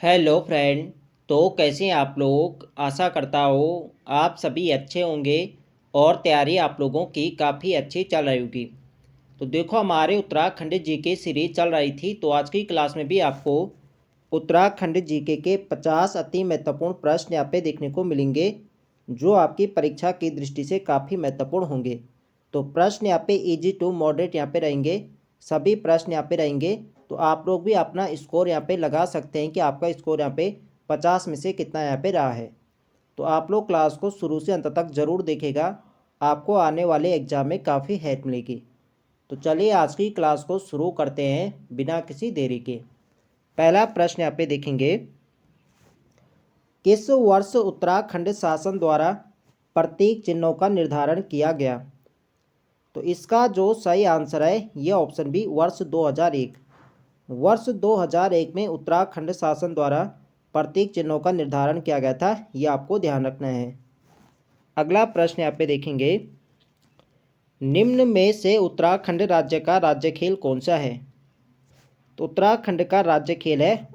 Hello friend. तो कैसे हैं आप लोग। आशा करता हूँ आप सभी अच्छे होंगे और तैयारी आप लोगों की काफ़ी अच्छी चल रही होगी। तो देखो हमारे उत्तराखंड जीके सीरीज चल रही थी, तो आज की क्लास में भी आपको उत्तराखंड जीके के 50 अति महत्वपूर्ण प्रश्न यहाँ पे देखने को मिलेंगे जो आपकी परीक्षा की दृष्टि से काफ़ी महत्वपूर्ण होंगे। तो प्रश्न यहाँ पे इजी टू मॉडरेट यहाँ पे रहेंगे, सभी प्रश्न यहाँ पे रहेंगे। तो आप लोग भी अपना स्कोर यहाँ पे लगा सकते हैं कि आपका स्कोर यहाँ पे 50 में से कितना यहाँ पे रहा है। तो आप लोग क्लास को शुरू से अंत तक ज़रूर देखेगा, आपको आने वाले एग्जाम में काफ़ी हेल्प मिलेगी। तो चलिए आज की क्लास को शुरू करते हैं बिना किसी देरी के। पहला प्रश्न यहाँ पे देखेंगे, किस वर्ष उत्तराखंड शासन द्वारा प्रतीक चिन्हों का निर्धारण किया गया। तो इसका जो सही आंसर है ये ऑप्शन बी वर्ष 2001। वर्ष 2001 में उत्तराखंड शासन द्वारा प्रतीक चिन्हों का निर्धारण किया गया था, ये आपको ध्यान रखना है। अगला प्रश्न यहाँ पे देखेंगे, निम्न में से उत्तराखंड राज्य का राज्य खेल कौन सा है। तो उत्तराखंड का राज्य खेल है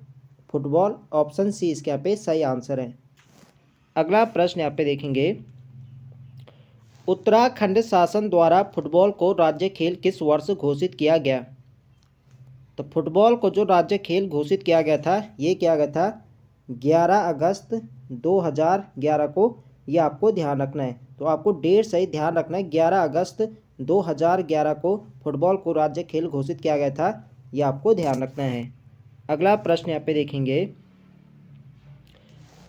फुटबॉल, ऑप्शन सी इसके यहाँ पे सही आंसर है। अगला प्रश्न यहाँ पे देखेंगे, उत्तराखंड शासन द्वारा फुटबॉल को राज्य खेल किस वर्ष घोषित किया गया। तो फुटबॉल को जो राज्य खेल घोषित किया गया था ये किया गया था 11 अगस्त 2011 को। ये आपको ध्यान रखना है, तो आपको डेट सही ध्यान रखना है। 11 अगस्त 2011 को फुटबॉल को राज्य खेल घोषित किया गया था, ये आपको ध्यान रखना है। अगला प्रश्न यहाँ पे देखेंगे,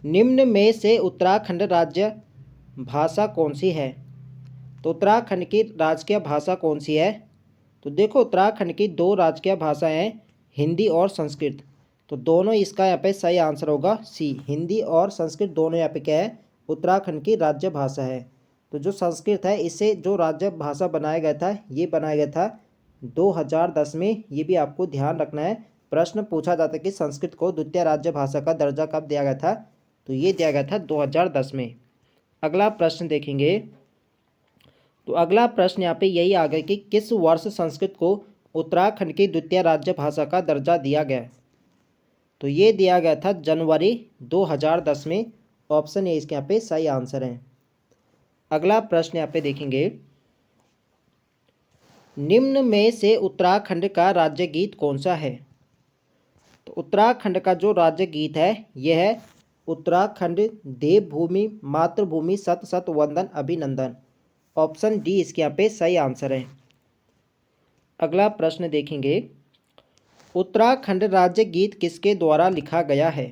निम्न में से उत्तराखंड राज्य भाषा कौन सी है। तो उत्तराखंड की राजकीय भाषा कौन सी है। तो देखो उत्तराखंड की दो राजकीय भाषाएं हैं, हिंदी और संस्कृत। तो दोनों इसका यहाँ पे सही आंसर होगा सी, हिंदी और संस्कृत दोनों यहाँ पे क्या है उत्तराखंड की राज्य भाषा है। तो जो संस्कृत है इसे जो राज्य भाषा बनाया गया था ये बनाया गया था 2010 में। ये भी आपको ध्यान रखना है, प्रश्न पूछा जाता है कि संस्कृत को द्वितीय राज्य भाषा का दर्जा कब दिया गया था। तो ये दिया गया था 2010 में। अगला प्रश्न देखेंगे, तो अगला प्रश्न यहाँ पे यही आ गया कि किस वर्ष संस्कृत को उत्तराखंड की द्वितीय राज्य भाषा का दर्जा दिया गया। तो ये दिया गया था जनवरी 2010 में, ऑप्शन ए इसके यहाँ पे सही आंसर है। अगला प्रश्न यहाँ पे देखेंगे, निम्न में से उत्तराखंड का राज्य गीत कौन सा है। तो उत्तराखंड का जो राज्य गीत है यह है उत्तराखंड देवभूमि मातृभूमि सत सत वंदन अभिनंदन, ऑप्शन डी इसके यहाँ पे सही आंसर है। अगला प्रश्न देखेंगे, उत्तराखंड राज्य गीत किसके द्वारा लिखा गया है।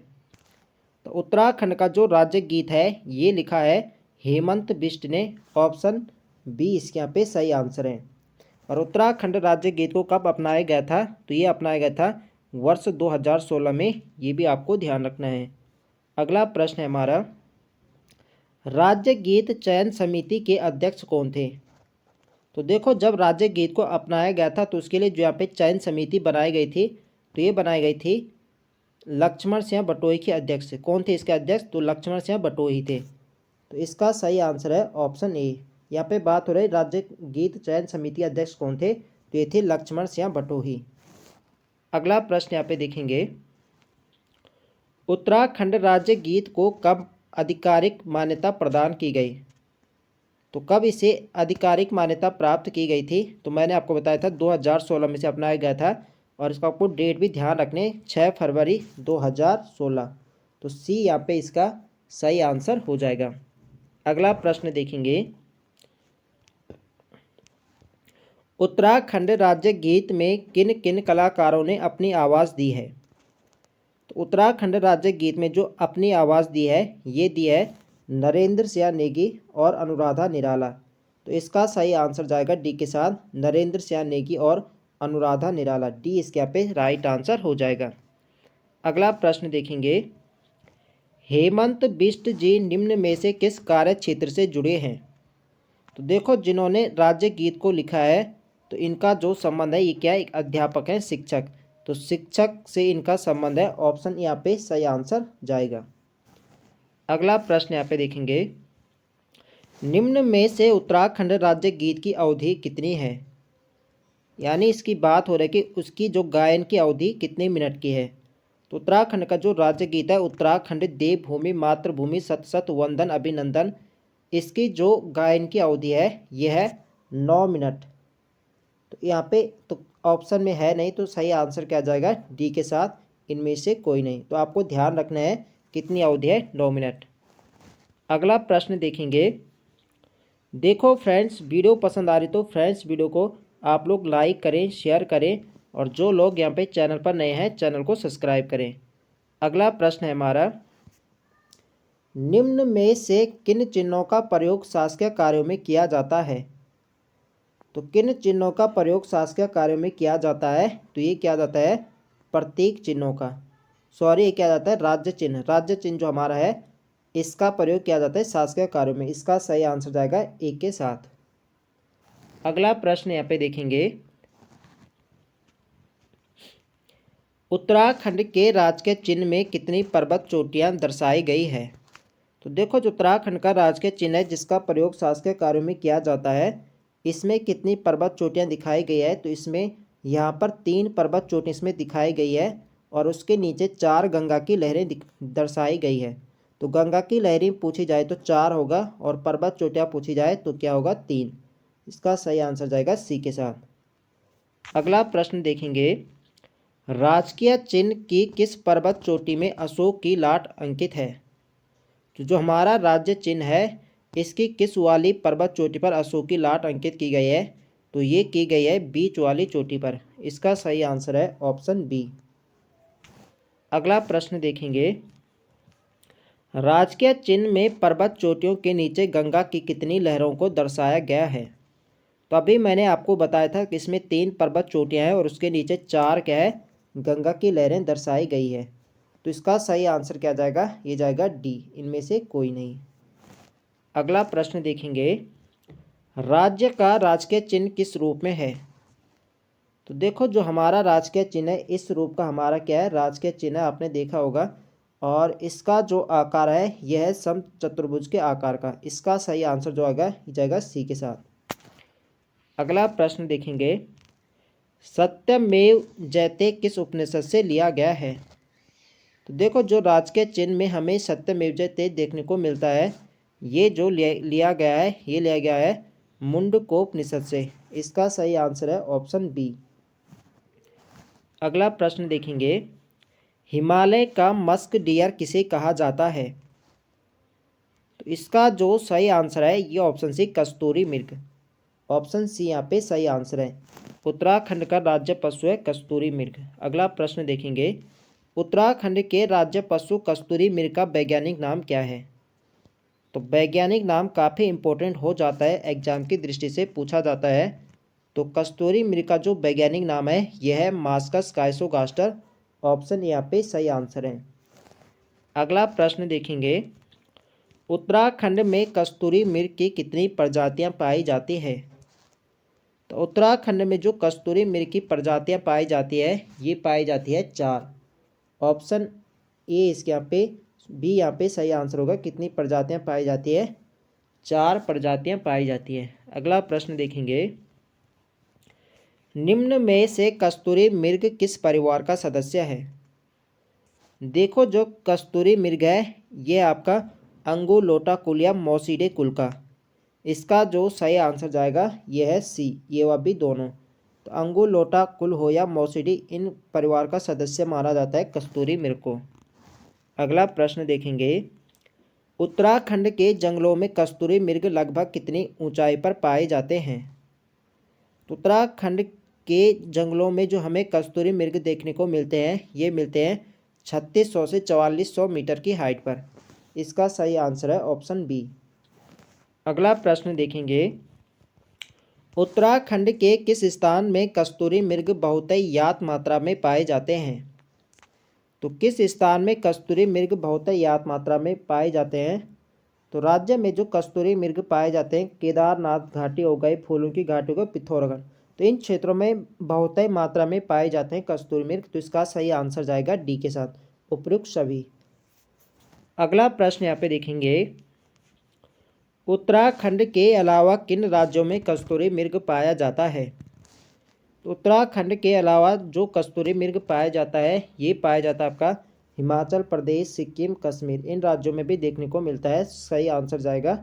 तो उत्तराखंड का जो राज्य गीत है ये लिखा है हेमंत बिष्ट ने, ऑप्शन बी इसके यहाँ पे सही आंसर है। और उत्तराखंड राज्य गीत को कब अपनाया गया था। तो ये अपनाया गया था वर्ष 2016 में, ये भी आपको ध्यान रखना है। अगला प्रश्न है हमारा, राज्य गीत चयन समिति के अध्यक्ष कौन थे। तो देखो जब राज्य गीत को अपनाया गया था तो उसके लिए जो यहाँ पे चयन समिति बनाई गई थी तो ये बनाई गई थी लक्ष्मण सिंह बटोही के अध्यक्ष। कौन थे इसके अध्यक्ष। तो लक्ष्मण सिंह बटोही थे। तो इसका सही आंसर है ऑप्शन ए। यहाँ पे बात हो रही राज्य गीत चयन समिति अध्यक्ष कौन थे, तो ये थे लक्ष्मण सिंह बटोही। अगला प्रश्न यहाँ पे देखेंगे, उत्तराखंड राज्य गीत को कब आधिकारिक मान्यता प्रदान की गई। तो कब इसे आधिकारिक मान्यता प्राप्त की गई थी। तो मैंने आपको बताया था 2016 में से अपनाया गया था, और इसका आपको डेट भी ध्यान रखने 6 फरवरी 2016। तो सी यहाँ पे इसका सही आंसर हो जाएगा। अगला प्रश्न देखेंगे, उत्तराखंड राज्य गीत में किन किन कलाकारों ने अपनी आवाज़ दी है। तो उत्तराखंड राज्य गीत में जो अपनी आवाज़ दी है ये दी है नरेंद्र सिंह नेगी और अनुराधा निराला। तो इसका सही आंसर जाएगा डी के साथ, नरेंद्र सिंह नेगी और अनुराधा निराला। डी इसके यहाँ पे राइट आंसर हो जाएगा। अगला प्रश्न देखेंगे, हेमंत बिष्ट जी निम्न में से किस कार्य क्षेत्र से जुड़े हैं। तो देखो जिन्होंने राज्य गीत को लिखा है तो इनका जो संबंध है ये क्या है, एक अध्यापक है, शिक्षक। तो शिक्षक से इनका संबंध है, ऑप्शन यहाँ पे सही आंसर जाएगा। अगला प्रश्न यहाँ पे देखेंगे, निम्न में से उत्तराखंड राज्य गीत की अवधि कितनी है। यानी इसकी बात हो रही है कि उसकी जो गायन की अवधि कितने मिनट की है। तो उत्तराखंड का जो राज्य गीत है उत्तराखंड देवभूमि मातृभूमि सत सत वंदन अभिनंदन, इसकी जो गायन की अवधि है यह है 9 मिनट। तो यहाँ पे तो ऑप्शन में है नहीं, तो सही आंसर क्या जाएगा डी के साथ, इनमें से कोई नहीं। तो आपको ध्यान रखना है कितनी अवधि है 9 मिनट। अगला प्रश्न देखेंगे। देखो फ्रेंड्स, वीडियो पसंद आ रही तो फ्रेंड्स वीडियो को आप लोग लाइक करें, शेयर करें, और जो लोग यहाँ पे चैनल पर नए हैं चैनल को सब्सक्राइब करें। अगला प्रश्न है हमारा, निम्न में से किन चिन्हों का प्रयोग शासकीय कार्यों में किया जाता है? तो किन चिन्हों का प्रयोग शासकीय कार्यों में किया जाता है? तो ये किया जाता है प्रतीक चिन्हों का, सॉरी ये किया जाता है राज्य चिन्ह। राज्य चिन्ह जो हमारा है इसका प्रयोग किया जाता है शासकीय कार्यों में। इसका सही आंसर जाएगा एक के साथ। अगला प्रश्न यहाँ पे देखेंगे, उत्तराखंड के राजकीय चिन्ह में कितनी पर्वत चोटियाँ दर्शाई गई है? तो देखो, जो उत्तराखंड का राजकीय चिन्ह है जिसका प्रयोग शासकीय कार्यों में किया जाता है, इसमें कितनी पर्वत चोटियाँ दिखाई गई है? तो इसमें यहाँ पर 3 पर्वत चोटी इसमें दिखाई गई है, और उसके नीचे 4 गंगा की लहरें दर्शाई गई है। तो गंगा की लहरें पूछी जाए तो 4 होगा, और पर्वत चोटियाँ पूछी जाए तो क्या होगा 3। इसका सही आंसर जाएगा सी के साथ। अगला प्रश्न देखेंगे, राजकीय चिन्ह की किस पर्वत चोटी में अशोक की लाट अंकित है? तो जो हमारा राज्य चिन्ह है इसकी किस वाली पर्वत चोटी पर अशोक की लाट अंकित की गई है? तो ये की गई है बीच वाली चोटी पर। इसका सही आंसर है ऑप्शन बी। अगला प्रश्न देखेंगे, राजकीय चिन्ह में पर्वत चोटियों के नीचे गंगा की कितनी लहरों को दर्शाया गया है? तो अभी मैंने आपको बताया था कि इसमें 3 पर्वत चोटियाँ हैं और उसके नीचे 4 क्या है गंगा की लहरें दर्शाई गई है। तो इसका सही आंसर क्या जाएगा? ये जाएगा डी, इनमें से कोई नहीं। अगला प्रश्न देखेंगे, राज्य का राजकीय चिन्ह किस रूप में है? तो देखो, जो हमारा राजकीय चिन्ह है इस रूप का हमारा क्या है राजकीय चिन्ह, आपने देखा होगा, और इसका जो आकार है यह है समचतुर्भुज के आकार का। इसका सही आंसर जो आएगा ये जाएगा सी के साथ। अगला प्रश्न देखेंगे, सत्यमेव जयते किस उपनिषद से लिया गया है? तो देखो, जो राजकीय चिन्ह में हमें सत्यमेव जयते देखने को मिलता है, ये जो लिया गया है ये लिया गया है मुंडकोपनिषद से। इसका सही आंसर है ऑप्शन बी। अगला प्रश्न देखेंगे, हिमालय का मस्क डियर किसे कहा जाता है? तो इसका जो सही आंसर है ये ऑप्शन सी कस्तूरी मृग। ऑप्शन सी यहाँ पे सही आंसर है। उत्तराखंड का राज्य पशु है कस्तूरी मृग। अगला प्रश्न देखेंगे, उत्तराखंड के राज्य पशु कस्तूरी मृग का वैज्ञानिक नाम क्या है? तो वैज्ञानिक नाम काफ़ी इंपॉर्टेंट हो जाता है, एग्जाम की दृष्टि से पूछा जाता है। तो कस्तूरी मृग का जो वैज्ञानिक नाम है यह है मास्कस काइसोगास्टर। ऑप्शन यहाँ पे सही आंसर है। अगला प्रश्न देखेंगे, उत्तराखंड में कस्तूरी मृग की कितनी प्रजातियाँ पाई जाती है? तो उत्तराखंड में जो कस्तूरी मृग की प्रजातियाँ पाई जाती है ये पाई जाती है 4। ऑप्शन ए इसके यहाँ पे, बी यहाँ पे सही आंसर होगा। कितनी प्रजातियाँ पाई जाती है? 4 प्रजातियाँ पाई जाती है। अगला प्रश्न देखेंगे, निम्न में से कस्तूरी मृग किस परिवार का सदस्य है? देखो, जो कस्तूरी मृग है ये आपका अंगुलोटाकुलिया मोसिडे कुल का। इसका जो सही आंसर जाएगा ये है सी, ये व बी दोनों। तो अंगुलोटाकुल हो या मोसिडी, इन परिवार का सदस्य माना जाता है कस्तूरी मृग को। अगला प्रश्न देखेंगे, उत्तराखंड के जंगलों में कस्तूरी मृग लगभग कितनी ऊंचाई पर पाए जाते हैं? तो उत्तराखंड के जंगलों में जो हमें कस्तूरी मृग देखने को मिलते हैं ये मिलते हैं 3600 से 4400 मीटर की हाइट पर। इसका सही आंसर है ऑप्शन बी। अगला प्रश्न देखेंगे, उत्तराखंड के किस स्थान में कस्तूरी मृग बहुतायत मात्रा में पाए जाते हैं? तो किस स्थान में कस्तूरी मृग बहुतायत मात्रा में पाए जाते हैं? तो राज्य में जो कस्तूरी मृग पाए जाते हैं केदारनाथ घाटी हो गए, फूलों की घाटी हो गई, पिथौरागढ़, तो इन क्षेत्रों में बहुतायत मात्रा में पाए जाते हैं कस्तूरी मृग। तो इसका सही आंसर जाएगा डी के साथ, उपयुक्त सभी। अगला प्रश्न यहाँ पे देखेंगे, उत्तराखंड के अलावा किन राज्यों में कस्तूरी मृग पाया जाता है? तो उत्तराखंड के अलावा जो कस्तूरी मृग पाया जाता है ये पाया जाता है आपका हिमाचल प्रदेश, सिक्किम, कश्मीर, इन राज्यों में भी देखने को मिलता है। सही आंसर जाएगा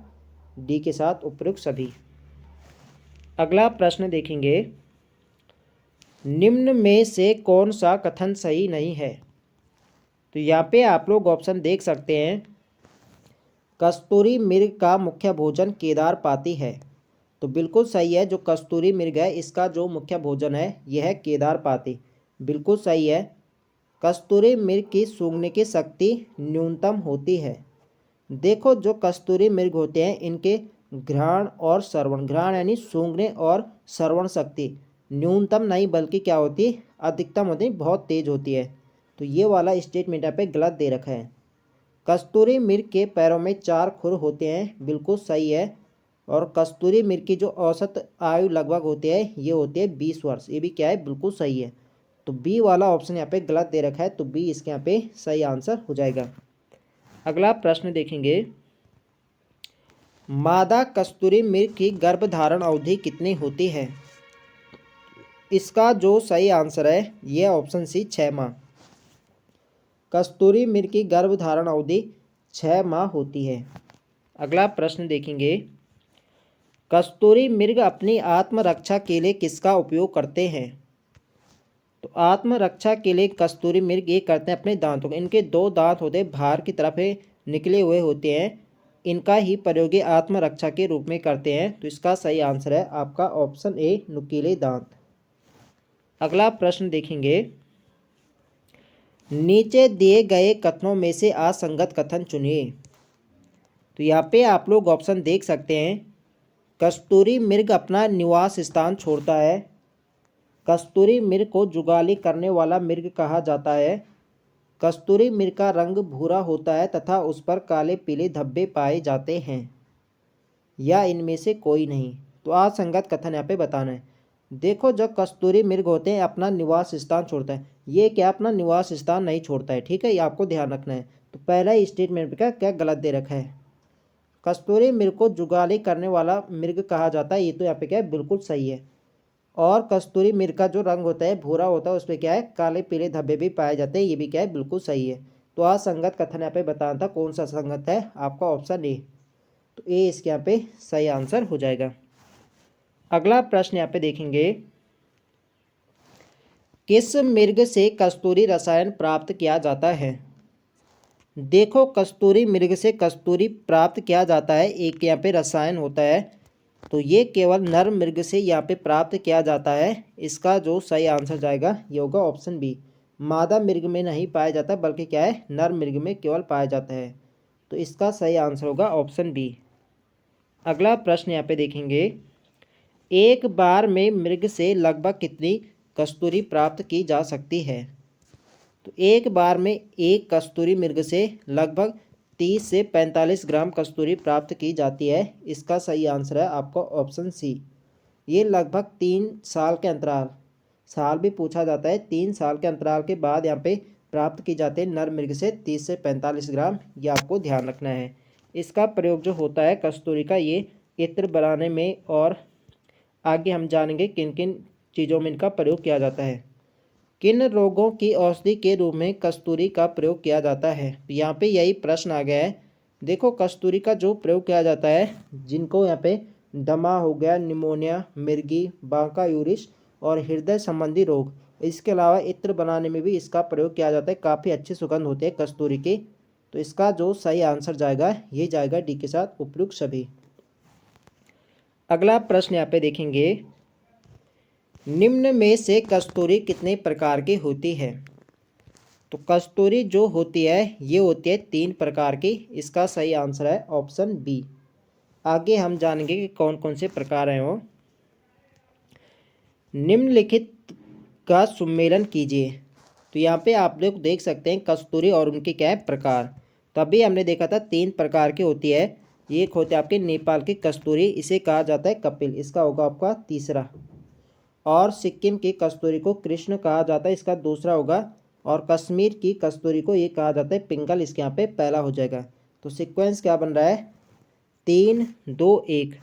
डी के साथ उपयुक्त सभी। अगला प्रश्न देखेंगे, निम्न में से कौन सा कथन सही नहीं है? तो यहाँ पे आप लोग ऑप्शन देख सकते हैं। कस्तूरी मृग का मुख्य भोजन केदार पाती है। तो बिल्कुल सही है, जो कस्तूरी मृग है इसका जो मुख्य भोजन है यह है केदार पाती। बिल्कुल सही है। कस्तूरी मृग की सूंघने की शक्ति न्यूनतम होती है। देखो, जो कस्तूरी मृग होते हैं इनके घ्राण और श्रवण, घ्राण यानी सूंघने और श्रवण शक्ति न्यूनतम नहीं बल्कि क्या होती, अधिकतम होती, बहुत तेज होती है। तो ये वाला स्टेटमेंट यहाँ पे गलत दे रखा है। कस्तूरी मृग के पैरों में 4 खुर होते हैं। बिल्कुल सही है। और कस्तूरी मृग की जो औसत आयु लगभग होती है ये होती है 20 वर्ष। ये भी क्या है, बिल्कुल सही है। तो बी वाला ऑप्शन यहाँ पे गलत दे रखा है, तो बी इसके यहाँ पे सही आंसर हो जाएगा। अगला प्रश्न देखेंगे, मादा कस्तूरी मृग की गर्भधारण अवधि कितनी होती है? इसका जो सही आंसर है यह ऑप्शन सी 6 माह। कस्तूरी मृग की गर्भधारण अवधि 6 माह होती है। अगला प्रश्न देखेंगे, कस्तूरी मृग अपनी आत्मरक्षा के लिए किसका उपयोग करते हैं? तो आत्मरक्षा के लिए कस्तूरी मृग ये करते हैं अपने दांतों का। इनके 2 दांत होते हैं, बाहर की तरफ निकले हुए होते हैं। इनका ही प्रयोग ये आत्मरक्षा के रूप में करते हैं। तो इसका सही आंसर है आपका ऑप्शन ए, नुकीले दांत। अगला प्रश्न देखेंगे, नीचे दिए गए कथनों में से असंगत कथन चुनिए। तो यहाँ पे आप लोग ऑप्शन देख सकते हैं। कस्तूरी मृग अपना निवास स्थान छोड़ता है। कस्तूरी मृग को जुगाली करने वाला मृग कहा जाता है। कस्तूरी मृग का रंग भूरा होता है तथा उस पर काले पीले धब्बे पाए जाते हैं। या इनमें से कोई नहीं। तो असंगत कथन यहाँ पे बताना है। देखो, जब कस्तूरी मृग होते हैं अपना निवास स्थान छोड़ता है, ये क्या अपना निवास स्थान नहीं छोड़ता है। ठीक है, ये आपको ध्यान रखना है। तो पहला ही स्टेटमेंट का क्या गलत दे रखा है। कस्तूरी मृग को जुगाली करने वाला मृग कहा जाता है, ये तो यहाँ पे क्या है, बिल्कुल सही है। और कस्तूरी मृग का जो रंग होता है भूरा होता है, उस पर क्या है, काले पीले धब्बे भी पाए जाते हैं, ये भी क्या है, बिल्कुल सही है। तो असंगत कथन यहाँ पे बताना था, कौन सा संगत है, आपका ऑप्शन ए। तो ए इसके यहाँ पे सही आंसर हो जाएगा। अगला प्रश्न यहाँ पे देखेंगे, किस मृग से कस्तूरी रसायन प्राप्त किया जाता है? देखो, कस्तूरी मृग से कस्तूरी प्राप्त किया जाता है, एक यहाँ पे रसायन होता है। तो ये केवल नर मृग से यहाँ पे प्राप्त किया जाता है। इसका जो सही आंसर जाएगा ये होगा ऑप्शन बी। मादा मृग में नहीं पाया जाता बल्कि क्या है, नर मृग में केवल पाया जाता है। तो इसका सही आंसर होगा ऑप्शन बी। अगला प्रश्न यहाँ पे देखेंगे, एक बार में मृग से लगभग कितनी कस्तूरी प्राप्त की जा सकती है? तो एक बार में एक कस्तूरी मृग से लगभग 30 से 45 ग्राम कस्तूरी प्राप्त की जाती है। इसका सही आंसर है आपका ऑप्शन सी। ये लगभग 3 साल के अंतराल, साल भी पूछा जाता है, 3 साल के अंतराल के बाद यहाँ पे प्राप्त की जाती है नर मृग से 30 से 45 ग्राम। ये आपको ध्यान रखना है। इसका प्रयोग जो होता है कस्तूरी का, ये इत्र बनाने में, और आगे हम जानेंगे किन किन चीज़ों में इनका प्रयोग किया जाता है। किन रोगों की औषधि के रूप में कस्तूरी का प्रयोग किया जाता है? यहाँ पे यही प्रश्न आ गया है। देखो, कस्तूरी का जो प्रयोग किया जाता है, जिनको यहाँ पे दमा हो गया, निमोनिया, मिर्गी, बांका यूरिस और हृदय संबंधी रोग, इसके अलावा इत्र बनाने में भी इसका प्रयोग किया जाता है। काफ़ी अच्छी सुगंध होती है कस्तूरी की। तो इसका जो सही आंसर जाएगा ये जाएगा डी के साथ उपयुक्त सभी। अगला प्रश्न यहाँ पे देखेंगे, निम्न में से कस्तूरी कितने प्रकार की होती है? तो कस्तूरी जो होती है ये होती है 3 प्रकार की। इसका सही आंसर है ऑप्शन बी। आगे हम जानेंगे कि कौन कौन से प्रकार हैं वो। निम्नलिखित का सुमेलन कीजिए। तो यहाँ पे आप लोग देख सकते हैं कस्तूरी और उनके क्या है प्रकार। तभी हमने देखा था 3 प्रकार की होती है। एक होते हैं आपके नेपाल की कस्तूरी, इसे कहा जाता है कपिल, इसका होगा आपका तीसरा। और सिक्किम की कस्तूरी को कृष्ण कहा जाता है, इसका दूसरा होगा। और कश्मीर की कस्तूरी को ये कहा जाता है पिंगल, इसके यहाँ पे पहला हो जाएगा। तो सीक्वेंस क्या बन रहा है, 3 2 1।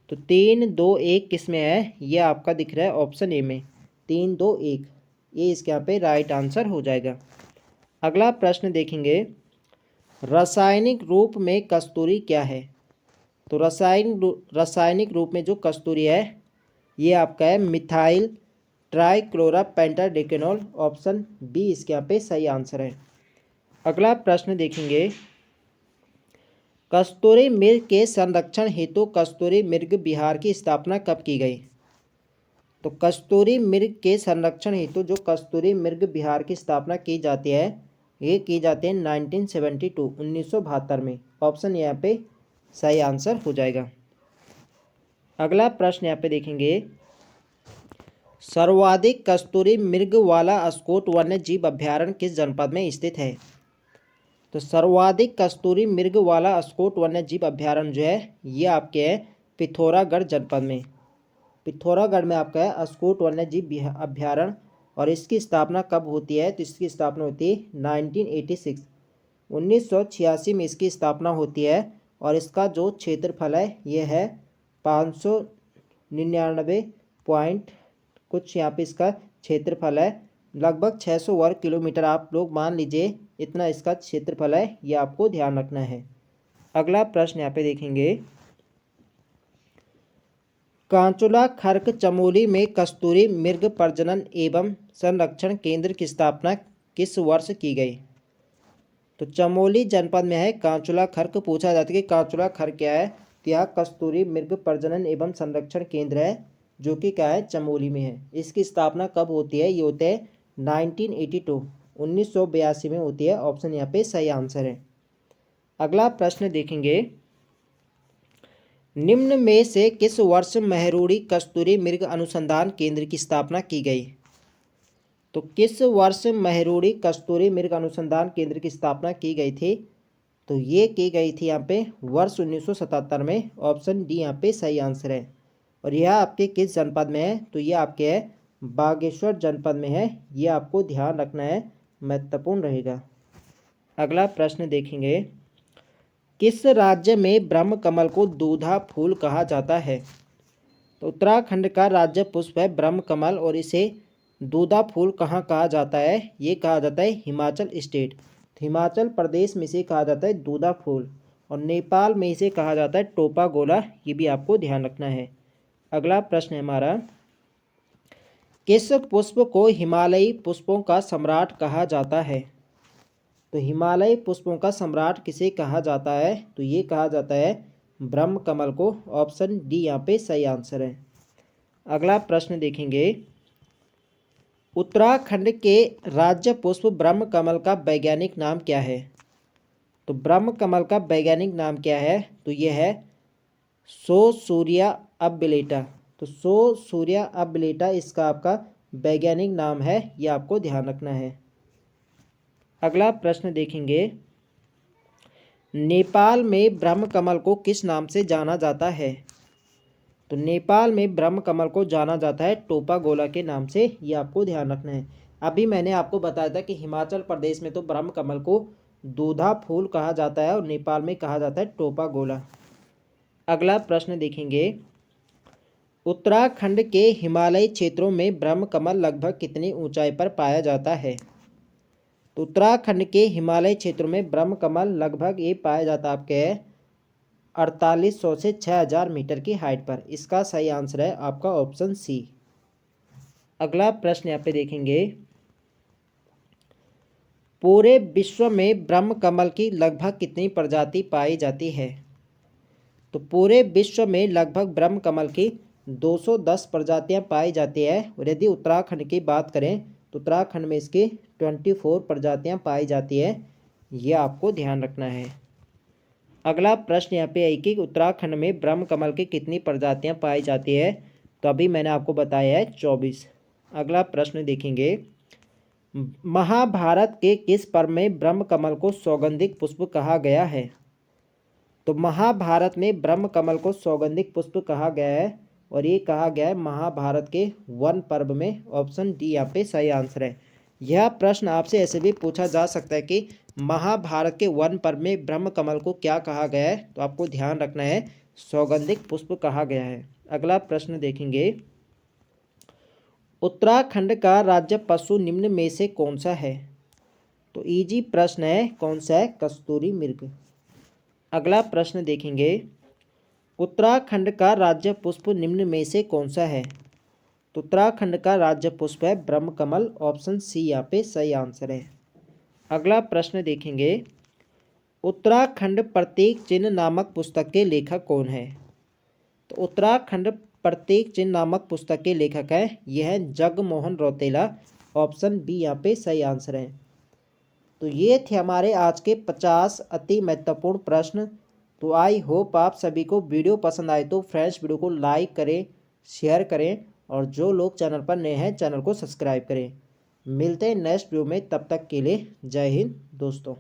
तो 3 2 1 किस में है, ये आपका दिख रहा है ऑप्शन ए में, 3 2 1। ये इसके यहाँ पे राइट आंसर हो जाएगा। अगला प्रश्न देखेंगे, रासायनिक रूप में कस्तूरी क्या है? तो रासायनिक रूप में जो कस्तूरी है ये आपका है मिथाइल ट्राइक्लोरा पेंटाडिकेनोल। ऑप्शन बी इसके यहाँ पे सही आंसर है। अगला प्रश्न देखेंगे, कस्तूरी मृग के संरक्षण हेतु कस्तूरी मृग विहार की स्थापना कब की गई? तो कस्तूरी मृग के संरक्षण हेतु जो कस्तूरी मृग विहार की स्थापना की जाती है ये की जाती है 1972 1972 में। ऑप्शन यहाँ पे सही आंसर हो जाएगा। अगला प्रश्न यहाँ पे देखेंगे, सर्वाधिक कस्तूरी मृग वाला अस्कोट वन्य जीव अभ्यारण्य किस जनपद में स्थित है? तो सर्वाधिक कस्तूरी मृग वाला अस्कोट वन्य जीव अभ्यारण्य जो है ये आपके है पिथौरागढ़ जनपद में। पिथौरागढ़ में आपका है अस्कोट वन्य जीव अभ्यारण्य। और इसकी स्थापना कब होती है? तो इसकी स्थापना होती है 1986 1986 में इसकी स्थापना होती है। और इसका जो क्षेत्रफल है ये है 599 पॉइंट कुछ यहाँ पे इसका क्षेत्रफल है, लगभग 600 वर्ग किलोमीटर आप लोग मान लीजिए इतना इसका क्षेत्रफल है, ये आपको ध्यान रखना है। अगला प्रश्न यहाँ पे देखेंगे, कांचुला खर्क चमोली में कस्तूरी मृग प्रजनन एवं संरक्षण केंद्र की स्थापना किस वर्ष की गई? तो चमोली जनपद में है कांचुला खर्क। पूछा जाता है कि कांचुला खर्क क्या है? तो यह कस्तूरी मृग प्रजनन एवं संरक्षण केंद्र है जो कि क्या है चमोली में है। इसकी स्थापना कब होती है? ये होते हैं 1982 1982 में होती है। ऑप्शन यहाँ पे सही आंसर है। अगला प्रश्न देखेंगे, निम्न में से किस वर्ष महरूड़ी कस्तूरी मृग अनुसंधान केंद्र की स्थापना की गई? तो किस वर्ष महरूड़ी कस्तूरी मृग अनुसंधान केंद्र की स्थापना की गई थी? तो ये की गई थी यहाँ पे वर्ष 1977 में। ऑप्शन डी यहाँ पे सही आंसर है। और यह आपके किस जनपद में है? तो ये आपके है बागेश्वर जनपद में है। ये आपको ध्यान रखना है, महत्वपूर्ण रहेगा। अगला प्रश्न देखेंगे, किस राज्य में ब्रह्म कमल को दूधा फूल कहा जाता है? तो उत्तराखंड का राज्य पुष्प है ब्रह्म कमल और इसे दूधा फूल कहाँ कहा जाता है? ये कहा जाता है हिमाचल स्टेट। हिमाचल प्रदेश में इसे कहा जाता है दूधा फूल। और नेपाल में इसे कहा जाता है टोपा गोला। ये भी आपको ध्यान रखना है। अगला प्रश्न है हमारा, किस पुष्प को हिमालयी पुष्पों का सम्राट कहा जाता है? तो हिमालयी पुष्पों का सम्राट किसे कहा जाता है? तो ये कहा जाता है ब्रह्म कमल को। ऑप्शन डी यहाँ पे सही आंसर है। अगला प्रश्न देखेंगे, उत्तराखंड के राज्य पुष्प ब्रह्म कमल का वैज्ञानिक नाम क्या है? तो ब्रह्म कमल का वैज्ञानिक नाम क्या है? तो ये है सोसूरिया अबलेटा। तो सोसूरिया अबलेटा इसका आपका वैज्ञानिक नाम है। ये आपको ध्यान रखना है। अगला प्रश्न देखेंगे, नेपाल में ब्रह्म कमल को किस नाम से जाना जाता है? तो नेपाल में ब्रह्म कमल को जाना जाता है टोपा गोला के नाम से। ये आपको ध्यान रखना है। अभी मैंने आपको बताया था कि हिमाचल प्रदेश में तो ब्रह्म कमल को दूधा फूल कहा जाता है और नेपाल में कहा जाता है टोपा गोला। अगला प्रश्न देखेंगे, उत्तराखंड के हिमालयी क्षेत्रों में ब्रह्म कमल लगभग कितनी ऊंचाई पर पाया जाता है? तो उत्तराखंड के हिमालयी क्षेत्रों में ब्रह्म कमल लगभग ये पाया जाता है आपके 4800 से 6000 मीटर की हाइट पर। इसका सही आंसर है आपका ऑप्शन सी। अगला प्रश्न यहाँ पे देखेंगे, पूरे विश्व में ब्रह्म कमल की लगभग कितनी प्रजाति पाई जाती है? तो पूरे विश्व में लगभग ब्रह्म कमल की 210 प्रजातियां पाई जाती है। और यदि उत्तराखंड की बात करें तो उत्तराखंड में इसकी 24 प्रजातियां पाई जाती है। ये आपको ध्यान रखना है। अगला प्रश्न यहाँ पे है कि उत्तराखंड में ब्रह्म कमल की कितनी प्रजातियां पाई जाती है? तो अभी मैंने आपको बताया है 24। अगला प्रश्न देखेंगे, महाभारत के किस पर्व में ब्रह्म कमल को सौगंधिक पुष्प कहा गया है? तो महाभारत में ब्रह्म कमल को सौगंधिक पुष्प कहा गया है और ये कहा गया है महाभारत के वन पर्व में। ऑप्शन डी यहाँ पे सही आंसर है। यह प्रश्न आपसे ऐसे भी पूछा जा सकता है कि महाभारत के वन पर्व में ब्रह्म कमल को क्या कहा गया है? तो आपको ध्यान रखना है सौगंधिक पुष्प कहा गया है। अगला प्रश्न देखेंगे, उत्तराखंड का राज्य पशु निम्न में से कौन सा है? तो इजी प्रश्न है, कौन सा है? कस्तूरी मृग। अगला प्रश्न देखेंगे, उत्तराखंड का राज्य पुष्प निम्न में से कौन सा है? तो उत्तराखंड का राज्य पुष्प है ब्रह्मकमल। ऑप्शन सी यहाँ पे सही आंसर है। अगला प्रश्न देखेंगे, उत्तराखंड प्रतीक चिन्ह नामक पुस्तक के लेखक कौन है? तो उत्तराखंड प्रतीक चिन्ह नामक पुस्तक के लेखक है, यह है जगमोहन रौतेला। ऑप्शन बी यहाँ पे सही आंसर है। तो ये थे हमारे आज के 50 अति महत्वपूर्ण प्रश्न। तो आई होप आप सभी को वीडियो पसंद आए तो फ्रेंड्स वीडियो को लाइक करें, शेयर करें और जो लोग चैनल पर नए हैं चैनल को सब्सक्राइब करें। मिलते हैं नेक्स्ट वीडियो में, तब तक के लिए जय हिंद दोस्तों।